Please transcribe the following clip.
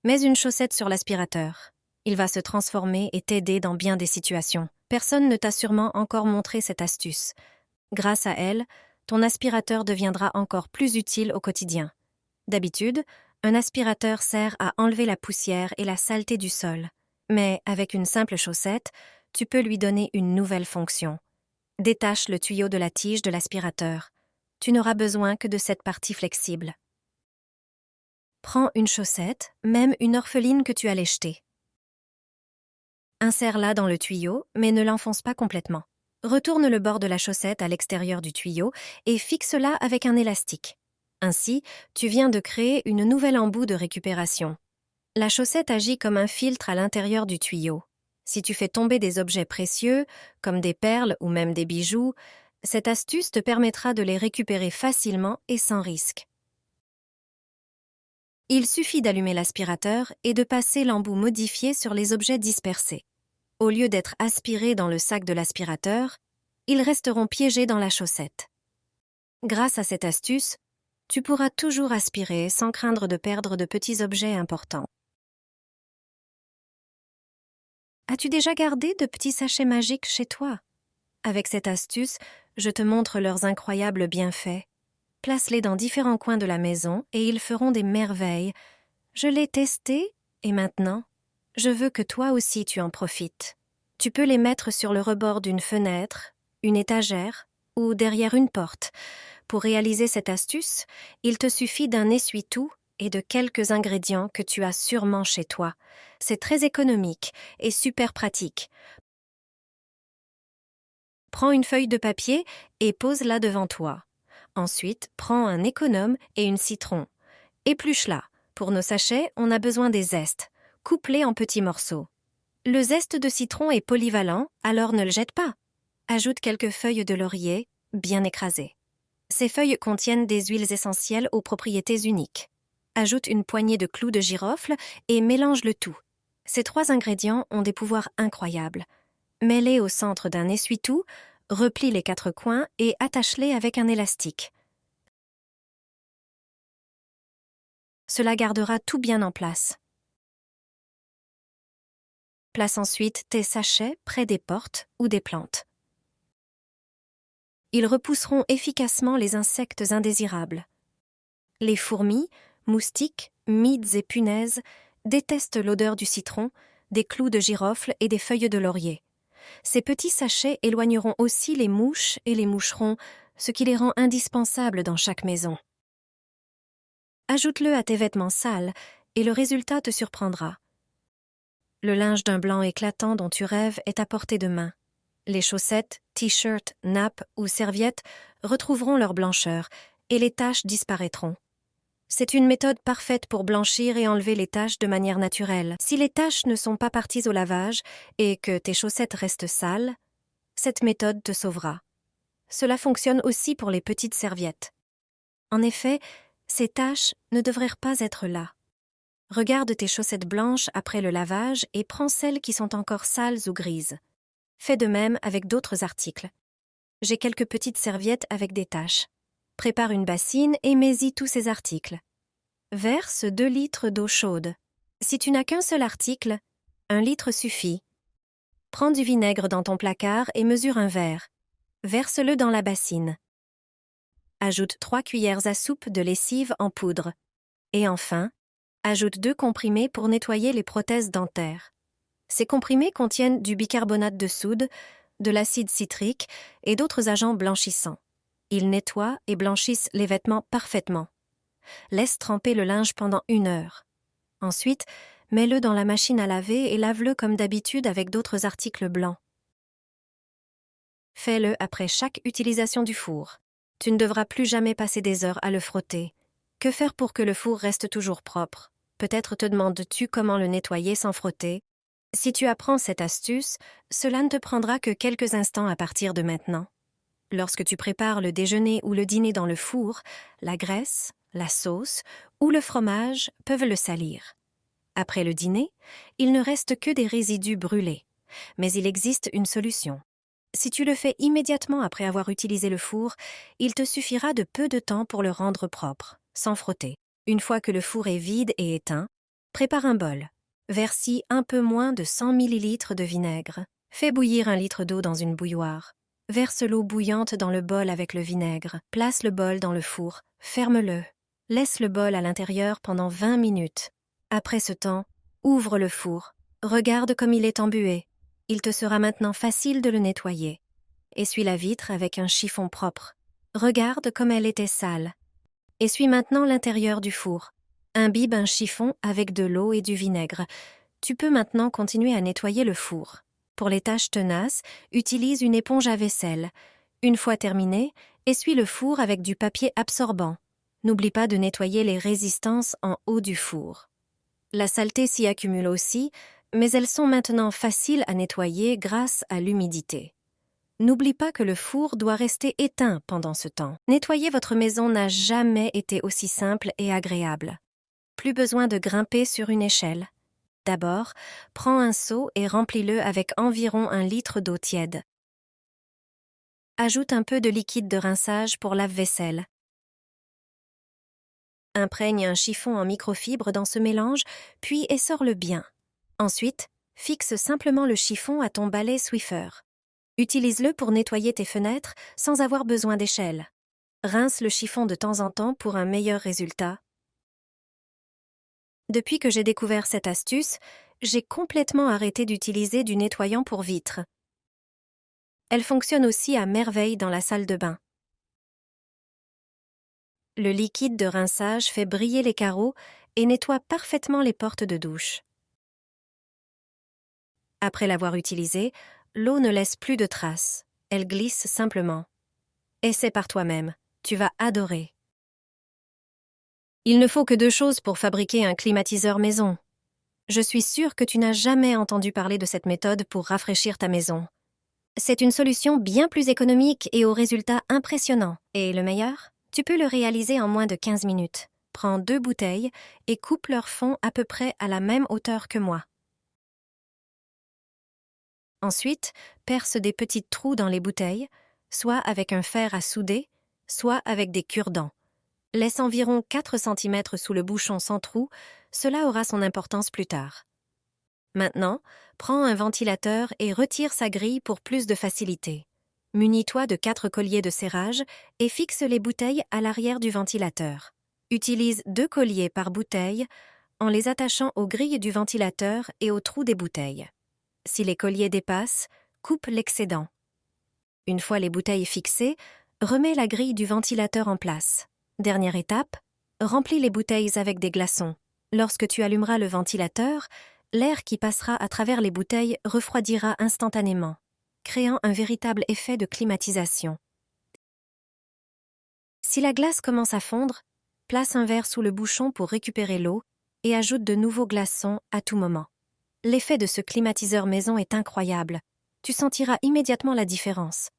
Mets une chaussette sur l'aspirateur. Il va se transformer et t'aider dans bien des situations. Personne ne t'a sûrement encore montré cette astuce. Grâce à elle, ton aspirateur deviendra encore plus utile au quotidien. D'habitude, un aspirateur sert à enlever la poussière et la saleté du sol. Mais avec une simple chaussette, tu peux lui donner une nouvelle fonction. Détache le tuyau de la tige de l'aspirateur. Tu n'auras besoin que de cette partie flexible. Prends une chaussette, même une orpheline que tu allais jeter. Insère-la dans le tuyau, mais ne l'enfonce pas complètement. Retourne le bord de la chaussette à l'extérieur du tuyau et fixe-la avec un élastique. Ainsi, tu viens de créer une nouvelle embout de récupération. La chaussette agit comme un filtre à l'intérieur du tuyau. Si tu fais tomber des objets précieux, comme des perles ou même des bijoux, cette astuce te permettra de les récupérer facilement et sans risque. Il suffit d'allumer l'aspirateur et de passer l'embout modifié sur les objets dispersés. Au lieu d'être aspirés dans le sac de l'aspirateur, ils resteront piégés dans la chaussette. Grâce à cette astuce, tu pourras toujours aspirer sans craindre de perdre de petits objets importants. As-tu déjà gardé de petits sachets magiques chez toi? Avec cette astuce, je te montre leurs incroyables bienfaits. Place-les dans différents coins de la maison et ils feront des merveilles. Je l'ai testé et maintenant, je veux que toi aussi tu en profites. Tu peux les mettre sur le rebord d'une fenêtre, une étagère ou derrière une porte. Pour réaliser cette astuce, il te suffit d'un essuie-tout et de quelques ingrédients que tu as sûrement chez toi. C'est très économique et super pratique. Prends une feuille de papier et pose-la devant toi. Ensuite, prends un économe et une citron. Épluche-la. Pour nos sachets, on a besoin des zestes. Coupe-les en petits morceaux. Le zeste de citron est polyvalent, alors ne le jette pas. Ajoute quelques feuilles de laurier, bien écrasées. Ces feuilles contiennent des huiles essentielles aux propriétés uniques. Ajoute une poignée de clous de girofle et mélange le tout. Ces 3 ingrédients ont des pouvoirs incroyables. Mets-les au centre d'un essuie-tout, replie les 4 coins et attache-les avec un élastique. Cela gardera tout bien en place. Place ensuite tes sachets près des portes ou des plantes. Ils repousseront efficacement les insectes indésirables. Les fourmis, moustiques, mides et punaises détestent l'odeur du citron, des clous de girofle et des feuilles de laurier. Ces petits sachets éloigneront aussi les mouches et les moucherons, ce qui les rend indispensables dans chaque maison. Ajoute-le à tes vêtements sales et le résultat te surprendra. Le linge d'un blanc éclatant dont tu rêves est à portée de main. Les chaussettes, t-shirts, nappes ou serviettes retrouveront leur blancheur et les taches disparaîtront. C'est une méthode parfaite pour blanchir et enlever les taches de manière naturelle. Si les taches ne sont pas parties au lavage et que tes chaussettes restent sales, cette méthode te sauvera. Cela fonctionne aussi pour les petites serviettes. En effet, ces taches ne devraient pas être là. Regarde tes chaussettes blanches après le lavage et prends celles qui sont encore sales ou grises. Fais de même avec d'autres articles. J'ai quelques petites serviettes avec des taches. Prépare une bassine et mets-y tous ces articles. Verse 2 litres d'eau chaude. Si tu n'as qu'un seul article, 1 litre suffit. Prends du vinaigre dans ton placard et mesure un verre. Verse-le dans la bassine. Ajoute 3 cuillères à soupe de lessive en poudre. Et enfin, ajoute 2 comprimés pour nettoyer les prothèses dentaires. Ces comprimés contiennent du bicarbonate de soude, de l'acide citrique et d'autres agents blanchissants. Ils nettoient et blanchissent les vêtements parfaitement. Laisse tremper le linge pendant 1 heure. Ensuite, mets-le dans la machine à laver et lave-le comme d'habitude avec d'autres articles blancs. Fais-le après chaque utilisation du four. Tu ne devras plus jamais passer des heures à le frotter. Que faire pour que le four reste toujours propre? Peut-être te demandes-tu comment le nettoyer sans frotter? Si tu apprends cette astuce, cela ne te prendra que quelques instants à partir de maintenant. Lorsque tu prépares le déjeuner ou le dîner dans le four, la graisse, la sauce ou le fromage peuvent le salir. Après le dîner, il ne reste que des résidus brûlés. Mais il existe une solution. Si tu le fais immédiatement après avoir utilisé le four, il te suffira de peu de temps pour le rendre propre, sans frotter. Une fois que le four est vide et éteint, Prépare un bol. Verse-y un peu moins de 100 ml de vinaigre. Fais bouillir 1 litre d'eau dans une bouilloire. Verse l'eau bouillante dans le bol avec le vinaigre. Place le bol dans le four. Ferme-le. Laisse le bol à l'intérieur pendant 20 minutes. Après ce temps, ouvre le four. Regarde comme il est embué. Il te sera maintenant facile de le nettoyer. Essuie la vitre avec un chiffon propre. Regarde comme elle était sale. Essuie maintenant l'intérieur du four. Imbibe un chiffon avec de l'eau et du vinaigre. Tu peux maintenant continuer à nettoyer le four. Pour les tâches tenaces, utilise une éponge à vaisselle. Une fois terminé, essuie le four avec du papier absorbant. N'oublie pas de nettoyer les résistances en haut du four. La saleté s'y accumule aussi, mais elles sont maintenant faciles à nettoyer grâce à l'humidité. N'oublie pas que le four doit rester éteint pendant ce temps. Nettoyer votre maison n'a jamais été aussi simple et agréable. Plus besoin de grimper sur une échelle. D'abord, prends un seau et remplis-le avec environ 1 litre d'eau tiède. Ajoute un peu de liquide de rinçage pour lave-vaisselle. Imprègne un chiffon en microfibre dans ce mélange, puis essore-le bien. Ensuite, fixe simplement le chiffon à ton balai Swiffer. Utilise-le pour nettoyer tes fenêtres sans avoir besoin d'échelle. Rince le chiffon de temps en temps pour un meilleur résultat. Depuis que j'ai découvert cette astuce, j'ai complètement arrêté d'utiliser du nettoyant pour vitres. Elle fonctionne aussi à merveille dans la salle de bain. Le liquide de rinçage fait briller les carreaux et nettoie parfaitement les portes de douche. Après l'avoir utilisée, l'eau ne laisse plus de traces. Elle glisse simplement. Essaie par toi-même. Tu vas adorer. Il ne faut que 2 choses pour fabriquer un climatiseur maison. Je suis sûre que tu n'as jamais entendu parler de cette méthode pour rafraîchir ta maison. C'est une solution bien plus économique et au résultat impressionnant. Et le meilleur? Tu peux le réaliser en moins de 15 minutes. Prends 2 bouteilles et coupe leur fond à peu près à la même hauteur que moi. Ensuite, perce des petits trous dans les bouteilles, soit avec un fer à souder, soit avec des cure-dents. Laisse environ 4 cm sous le bouchon sans trou, cela aura son importance plus tard. Maintenant, prends un ventilateur et retire sa grille pour plus de facilité. Munis-toi de 4 colliers de serrage et fixe les bouteilles à l'arrière du ventilateur. Utilise 2 colliers par bouteille en les attachant aux grilles du ventilateur et aux trous des bouteilles. Si les colliers dépassent, coupe l'excédent. Une fois les bouteilles fixées, remets la grille du ventilateur en place. Dernière étape, remplis les bouteilles avec des glaçons. Lorsque tu allumeras le ventilateur, l'air qui passera à travers les bouteilles refroidira instantanément, créant un véritable effet de climatisation. Si la glace commence à fondre, place un verre sous le bouchon pour récupérer l'eau et ajoute de nouveaux glaçons à tout moment. L'effet de ce climatiseur maison est incroyable. Tu sentiras immédiatement la différence.